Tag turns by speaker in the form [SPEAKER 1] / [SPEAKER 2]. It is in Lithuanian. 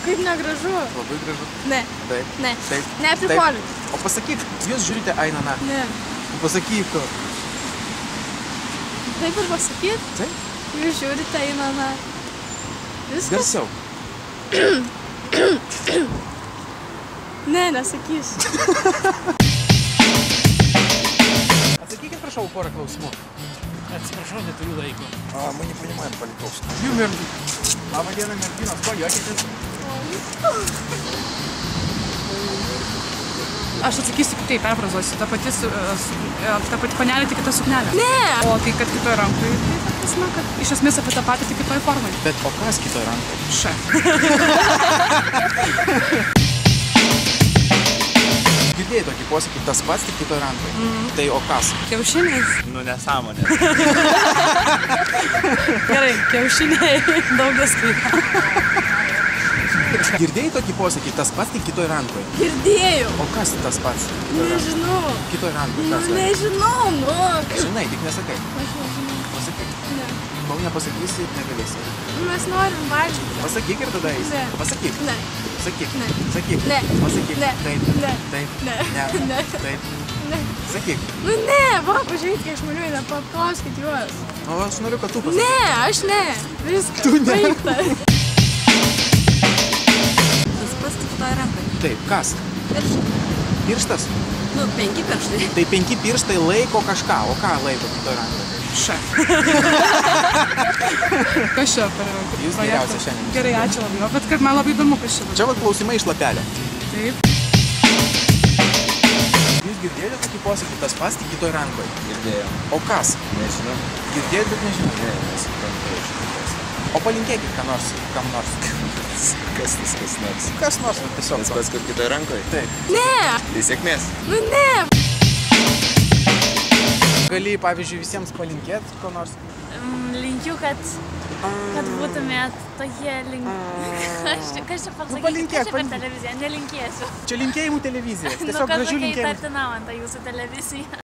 [SPEAKER 1] kaip negražu.
[SPEAKER 2] Labai gražu.
[SPEAKER 1] Ne.
[SPEAKER 2] Taip.
[SPEAKER 1] Ne.
[SPEAKER 2] Taip.
[SPEAKER 1] Ne, prikoliu.
[SPEAKER 2] O pasakyk, jūs žiūrite Ainaną.
[SPEAKER 1] Ne.
[SPEAKER 2] Pasakyk to.
[SPEAKER 1] Taip ir pasakyt?
[SPEAKER 2] Taip.
[SPEAKER 1] Jūs žiūrite Ainaną. Viskas?
[SPEAKER 2] Garsiau.
[SPEAKER 1] Ne, nesakysiu.
[SPEAKER 2] Atsakykit, prašau, porą klausimų.
[SPEAKER 3] Atsiprašau, neturiu laiko.
[SPEAKER 2] Мы не понимаем по-литовски. Юмор. Labą dieną, merginos, ko juokitės?
[SPEAKER 4] Aš atsakysiu kitaip, perfrazuosiu. Ta pati panelė, tik kita suknelė.
[SPEAKER 1] Ne!
[SPEAKER 4] O tai, kad kitoj rankoje, tai ta prasme, kad iš esmės apie tą patį, tik kitoj formai.
[SPEAKER 2] Bet o kas kitoj rankoje?
[SPEAKER 4] Še.
[SPEAKER 2] Girdėjai tokį posakį, tas pats tik kitoj rankoje. Tai o kas?
[SPEAKER 4] Kiaušiniais.
[SPEAKER 3] Nu, nesąmonė.
[SPEAKER 4] Gerai, kiaušiniai. Daug viskaita.
[SPEAKER 2] Girdėjai tokį posakį, tas pats tik kitoj rankoje.
[SPEAKER 1] Girdėjau.
[SPEAKER 2] O kas tas pats?
[SPEAKER 1] Nežinau.
[SPEAKER 2] Kitoj rankoje
[SPEAKER 1] Nu,
[SPEAKER 2] kas?
[SPEAKER 1] nežinau, nu.
[SPEAKER 2] Žinai, tik nesakai.
[SPEAKER 1] Aš nežinau.
[SPEAKER 2] Pasakyk.
[SPEAKER 1] Ne.
[SPEAKER 2] Kol nepasakysi, negalėsi.
[SPEAKER 1] Mes norim valgyti.
[SPEAKER 2] Pasakyk ir tada eisi.
[SPEAKER 1] Ne.
[SPEAKER 2] Pasakyk.
[SPEAKER 1] Ne.
[SPEAKER 2] Sakyk.
[SPEAKER 1] Ne.
[SPEAKER 2] Sakyk.
[SPEAKER 1] Ne.
[SPEAKER 2] Pasakyk.
[SPEAKER 1] Ne.
[SPEAKER 2] Taip.
[SPEAKER 1] Ne.
[SPEAKER 2] Taip.
[SPEAKER 1] Ne.
[SPEAKER 2] Ne.
[SPEAKER 1] Ne.
[SPEAKER 2] Taip.
[SPEAKER 1] Ne.
[SPEAKER 2] Sakyk.
[SPEAKER 1] Nu ne, va, pažiūrėkit, kiek žmonių, nepaklauskit juos.
[SPEAKER 2] O aš noriu, kad tu pasakyk.
[SPEAKER 1] Ne, aš ne. Viskas.
[SPEAKER 2] Tu ne.
[SPEAKER 1] Baigta.
[SPEAKER 5] Tas pats tik toj rankai.
[SPEAKER 2] Taip, kas?
[SPEAKER 5] Pirštai.
[SPEAKER 2] Pirštas?
[SPEAKER 5] Nu, 5 pirštai.
[SPEAKER 2] Tai 5 pirštai laiko kažką. O ką laiko kitoj rankoje?
[SPEAKER 4] Še. Kas čia per
[SPEAKER 2] Jūs geriausia šiandien.
[SPEAKER 4] Gerai, ačiū labai. O bet kad man labai įdomu, kas čia.
[SPEAKER 2] Čia vat klausimai iš lapelio.
[SPEAKER 4] Taip.
[SPEAKER 2] Jūs girdėjote tokį posakį, tas pats tik kitoj rankoje?
[SPEAKER 3] Girdėjau.
[SPEAKER 2] O kas?
[SPEAKER 3] Nežinau.
[SPEAKER 2] Girdėjot, bet nežinau.
[SPEAKER 3] Ne, nesuprantu iš tikrųjų.
[SPEAKER 2] O palinkėkit ką nors, kam nors.
[SPEAKER 3] Kas tas kas nors?
[SPEAKER 2] Kas nors, va, tiesiog.
[SPEAKER 3] Tas pats, kur kitoj rankoje?
[SPEAKER 2] Taip.
[SPEAKER 1] Ne.
[SPEAKER 3] Tai sėkmės.
[SPEAKER 1] Nu ne.
[SPEAKER 2] Gali, pavyzdžiui, visiems palinkėti ko nors.
[SPEAKER 6] Linkiu, kad būtumėt tokie Kas čia pasakyti?
[SPEAKER 2] palinkėk,
[SPEAKER 6] Kas čia per televiziją? Nelinkėsiu.
[SPEAKER 2] Čia linkėjimų televizija.
[SPEAKER 6] Nu,
[SPEAKER 2] Tiesiog
[SPEAKER 6] kad
[SPEAKER 2] gražių
[SPEAKER 6] tokia
[SPEAKER 2] linkėjimų.
[SPEAKER 6] įtartina man ta jūsų televizija.